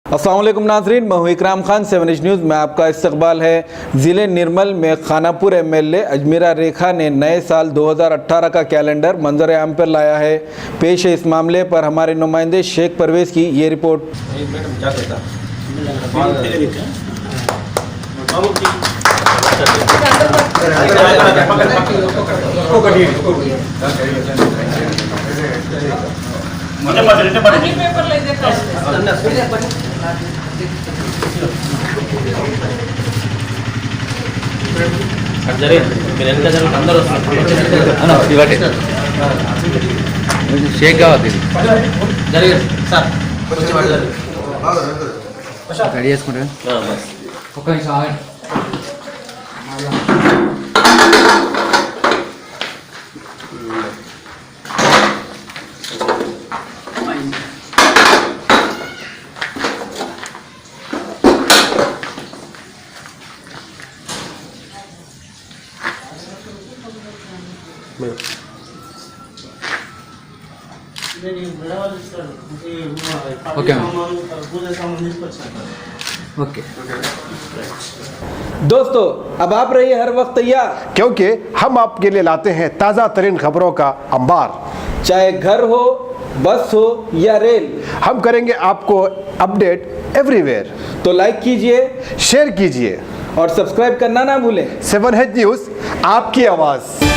अस्सलाम वालेकुम नाज़रीन, मैं हूं इकराम खान। 7 H न्यूज़ में आपका इस्तकबाल है। ज़िले निर्मल में खानापुर MLA अजमीरा रेखा ने नए साल 2018 का कैलेंडर मंजर आम पर लाया है। पेश है इस मामले पर हमारे नुमाइंदे शेख परवेज़ की ये रिपोर्ट। షేక్ కావాలి రెడీ చేసుకుంటా ఒక్క నిమిషం ఆగండి. ఓకే ओके दोस्तों, अब आप रहिए हर वक्त तैयार, क्योंकि हम आपके लिए लाते हैं ताज़ा तरीन खबरों का अंबार। चाहे घर हो, बस हो या रेल, हम करेंगे आपको अपडेट एवरीवेयर। तो लाइक कीजिए शेयर कीजिए और सब्सक्राइब करना ना भूलें। 7H न्यूज़, आपकी आवाज़।